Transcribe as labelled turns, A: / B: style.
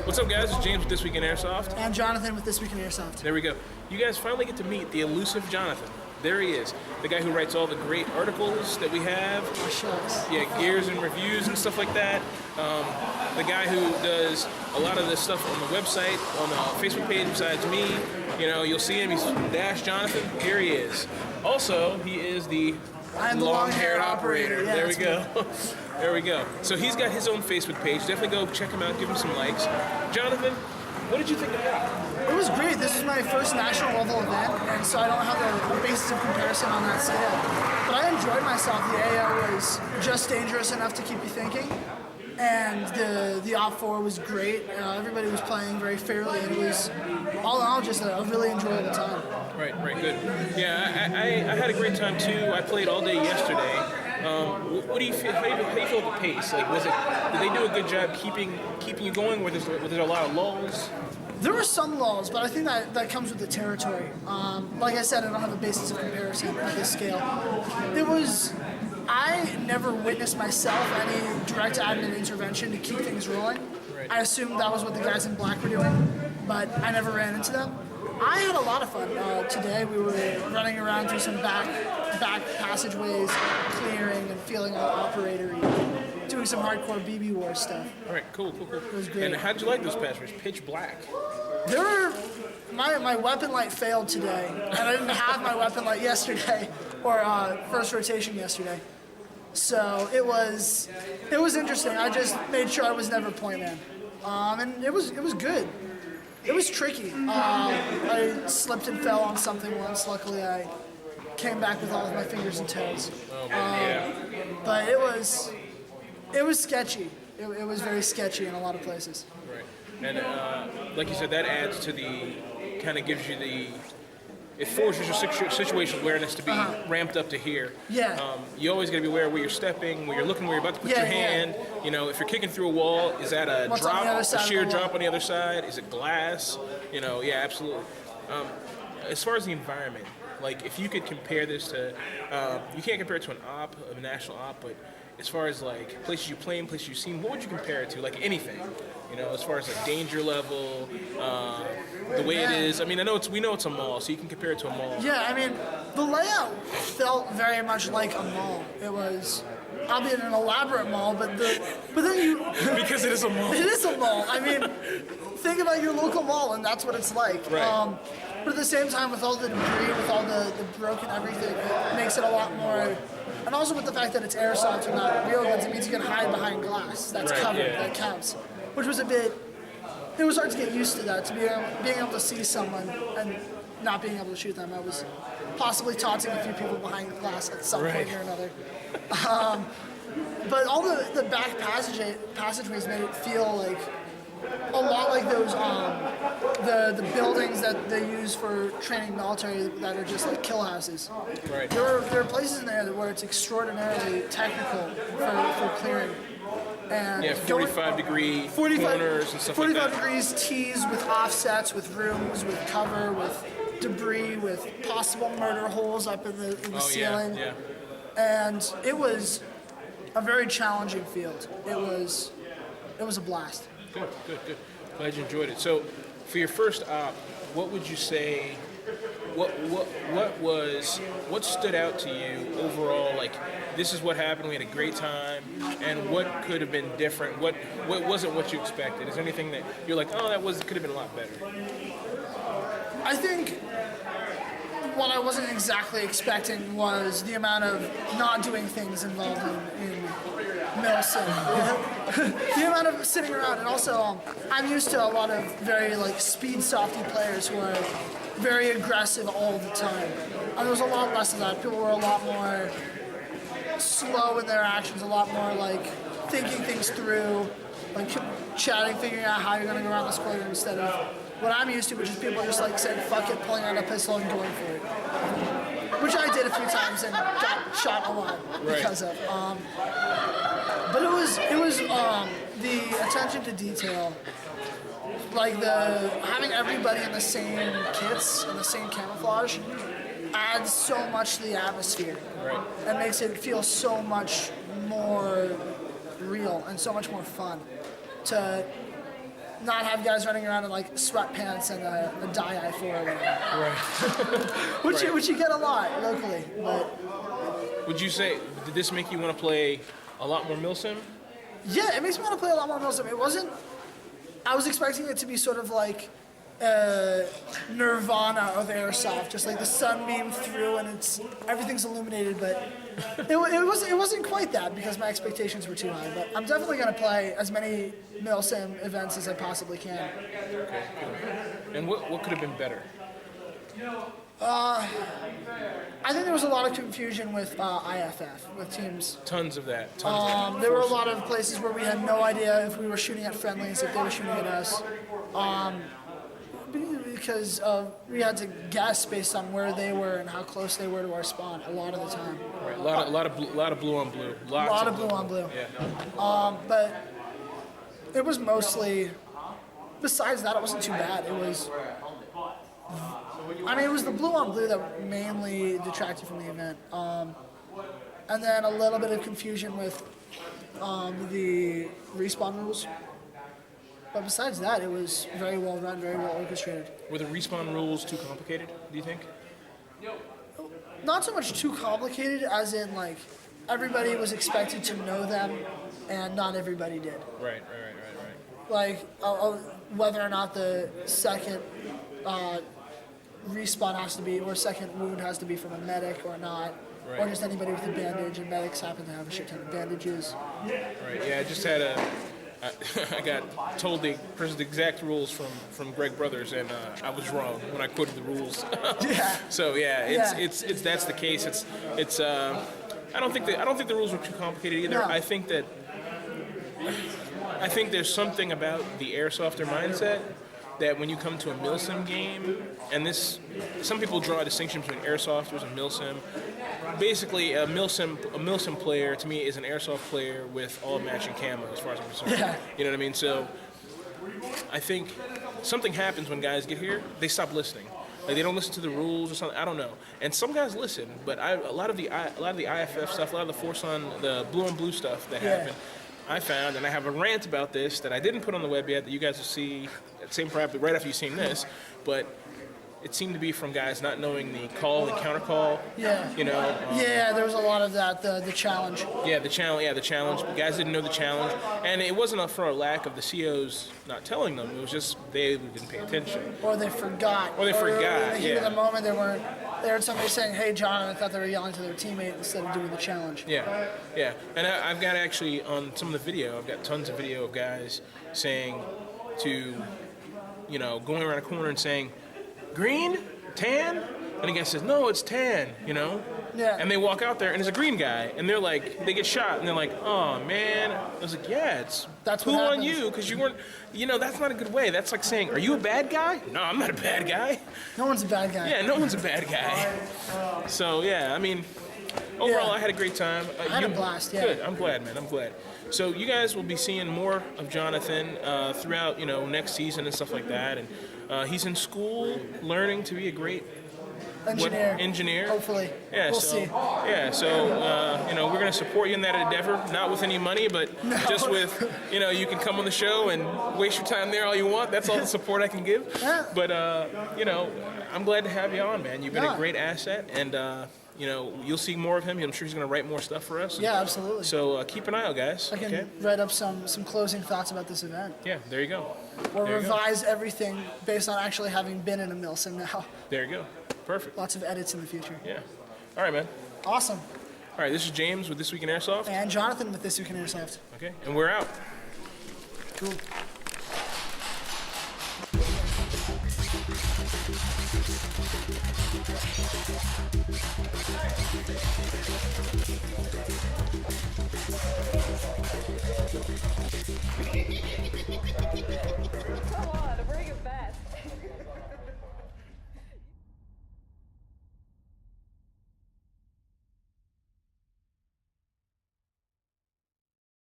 A: What's up, guys? It's James with This Week in Airsoft.
B: And Jonathan with This Week in Airsoft.
A: There we go. You guys finally get to meet the elusive Jonathan. There he is. The guy who writes all the great articles that we have.
B: Oh, shucks.
A: Yeah, gears and reviews and stuff like that. The guy who does a lot of this stuff on the website, on the Facebook page besides me. You know, you'll see him. He's Dash Jonathan. Here he is. Also, he is the long-haired operator.
B: Yeah,
A: there we go. There we go. So he's got his own Facebook page. Definitely go check him out. Give him some likes. Jonathan, what did you think of that?
B: It was great. This is my first national level event, and so I don't have the basis of comparison on that scale. But I enjoyed myself. The AO was just dangerous enough to keep you thinking, and the Op4 was great. Everybody was playing very fairly, and it was all in all just a really enjoyable time.
A: Right, good. Yeah, I had a great time too. I played all day yesterday. What do you feel? How do you feel about the pace? Like, did they do a good job keeping you going? Was there a lot of lulls?
B: There were some lulls, but I think that comes with the territory. Like I said, I don't have a basis of comparison at this scale. I never witnessed myself any direct admin intervention to keep things rolling.
A: Right.
B: I assumed that was what the guys in black were doing, but I never ran into them. I had a lot of fun today. We were running around through some back passageways, clearing and feeling all operatory, doing some hardcore BB war stuff.
A: All right, cool.
B: It was great.
A: And how'd you like those passageways? Pitch black.
B: My weapon light failed today, and I didn't have my weapon light yesterday, or first rotation yesterday. So it was interesting. I just made sure I was never point man, and it was good. It was tricky. I slipped and fell on something once. Luckily, I came back with all of my fingers and toes. But it was sketchy. It was very sketchy in a lot of places.
A: Right. And like you said, that adds to kind of gives you it forces your situational awareness to be ramped up to here.
B: Yeah.
A: You always got to be aware of where you're stepping, where you're looking, where you're about to put your hand. You know, if you're kicking through a wall, is that a sheer drop on the other side? Is it glass? You know, yeah, absolutely. As far as the environment, like if you could compare this to, you can't compare it to a national op, but as far as like places you play, places you've seen, what would you compare it to? Like anything, you know, as far as like danger level, the way it is. I mean, we know it's a mall, so you can compare it to a mall.
B: Yeah, I mean, the layout felt very much like a mall. It was, albeit an elaborate mall, but then you
A: because it is a mall.
B: It is a mall. I mean, think about your local mall, and that's what it's like.
A: Right.
B: But at the same time, with all the debris, with all the broken everything, it makes it a lot more. And also with the fact that it's airsoft and not real guns, it means you can hide behind glass. That's covered. Yeah. That counts. Which was it was hard to get used to that, to being able to see someone and not being able to shoot them. I was possibly taunting a few people behind the glass at some point or another. But all the back passageways made it feel like a lot like those the buildings that they use for training military that are just like kill houses.
A: Right.
B: There are places in there where it's extraordinarily technical for clearing. And
A: 45-degree corners and stuff like that. 45
B: degrees tees with offsets, with rooms, with cover, with debris, with possible murder holes up in the ceiling.
A: Yeah.
B: And it was a very challenging field. It was a blast.
A: Good. Glad you enjoyed it. So, for your first op, what would you say? What stood out to you overall? Like, this is what happened. We had a great time, and what could have been different? What wasn't what you expected? Is there anything that you're like, oh, could have been a lot better?
B: I think what I wasn't exactly expecting was the amount of not doing things involved in Milsim. The amount of sitting around, and also I'm used to a lot of very like speed softy players who are very aggressive all the time. And there was a lot less of that. People were a lot more slow in their actions, a lot more like thinking things through, like chatting, figuring out how you're going to go around the square instead of what I'm used to, which is people just like saying fuck it, pulling out a pistol and going for it. Which I did a few times and got shot a lot because of. But it was the attention to detail, like having everybody in the same kits and the same camouflage adds so much to the atmosphere.
A: Right.
B: And makes it feel so much more real and so much more fun to not have guys running around in like sweatpants and a dye-eye for or whatever.
A: Right.
B: which you get a lot locally. But
A: Would you say, did this make you want to play a lot more Milsim?
B: yeah, it makes me want to play a lot more Milsim. It wasn't. I was expecting it to be sort of like Nirvana of Airsoft, just like the sun beamed through and everything's illuminated. But it wasn't quite that because my expectations were too high. But I'm definitely going to play as many Milsim events as I possibly can.
A: Okay, cool. And what could have been better?
B: I think there was a lot of confusion with IFF, with teams.
A: Tons of that.
B: There were a lot of places where we had no idea if we were shooting at friendlies, if they were shooting at us. Because we had to guess based on where they were and how close they were to our spawn a lot of the time.
A: Right. A lot of blue on blue.
B: A lot of blue on blue.
A: Yeah.
B: But it was mostly, besides that, it wasn't too bad. It was the blue on blue that mainly detracted from the event. And then a little bit of confusion with the respawn rules. But besides that, it was very well run, very well orchestrated.
A: Were the respawn rules too complicated, do you think?
B: Not so much too complicated as in like everybody was expected to know them and not everybody did.
A: Right.
B: Like whether or not the second respawn has to be, or second wound has to be from a medic or not, or just anybody with a bandage, and medics happen to have a shit ton of bandages.
A: Right, yeah, I just had I got told the exact rules from Greg Brothers, and I was wrong when I quoted the rules.
B: Yeah.
A: So yeah, it's that's the case. It's I don't think the rules were too complicated either.
B: No.
A: I think there's something about the airsofter mindset that when you come to a milsim game, and some people draw a distinction between airsofters and milsim. Basically, a milsim player to me is an airsoft player with all matching camo, as far as I'm concerned.
B: Yeah.
A: You know what I mean? So I think something happens when guys get here. They stop listening. Like they don't listen to the rules or something. I don't know. And some guys listen, but a lot of the IFF stuff, a lot of the force on the blue on blue stuff that happened, I found, and I have a rant about this that I didn't put on the web yet that you guys will see probably right after you've seen this, but it seemed to be from guys not knowing the call and counter call.
B: Yeah.
A: You know.
B: There was a lot of that. The challenge.
A: Yeah, the challenge. Guys didn't know the challenge, and it wasn't for a lack of the COs not telling them. It was just they didn't pay attention.
B: Or they forgot.
A: Or they forgot.
B: In the heat of the moment, they heard somebody saying, "Hey, John," and I thought they were yelling to their teammate instead of doing the challenge.
A: Yeah. And I've got actually on some of the video. I've got tons of video of guys saying to, going around a corner and saying, green, tan, and the guy says, no, it's tan,
B: Yeah.
A: And they walk out there and it's a green guy, and they're like, they get shot, and they're like, oh man. I was like, yeah, that's
B: what
A: cool on
B: happens.
A: you because you weren't, that's not a good way. That's like saying, are you a bad guy? No, I'm not a bad guy.
B: No one's a bad guy.
A: Yeah, no one's a bad guy. So yeah, I mean, overall, I had a great time.
B: I had a blast. Yeah.
A: Good. I'm glad, man. I'm glad. So you guys will be seeing more of Jonathan throughout, next season and stuff like that. And he's in school, learning to be a great engineer.
B: Hopefully.
A: Yeah.
B: We'll
A: so,
B: see.
A: Yeah. So we're going to support you in that endeavor, not with any money, but just with you can come on the show and waste your time there all you want. That's all the support I can give.
B: Yeah.
A: But I'm glad to have you on, man. You've been a great asset, and you'll see more of him. I'm sure he's going to write more stuff for us.
B: Yeah, absolutely.
A: So keep an eye out, guys.
B: I can write up some closing thoughts about this event.
A: Yeah, there you go.
B: Or revise everything based on actually having been in a milsim now.
A: There you go. Perfect.
B: Lots of edits in the future.
A: Yeah. All right, man.
B: Awesome.
A: All right, this is James with This Week in Airsoft.
B: And Jonathan with This Week in Airsoft.
A: Okay, and we're out.
B: Cool.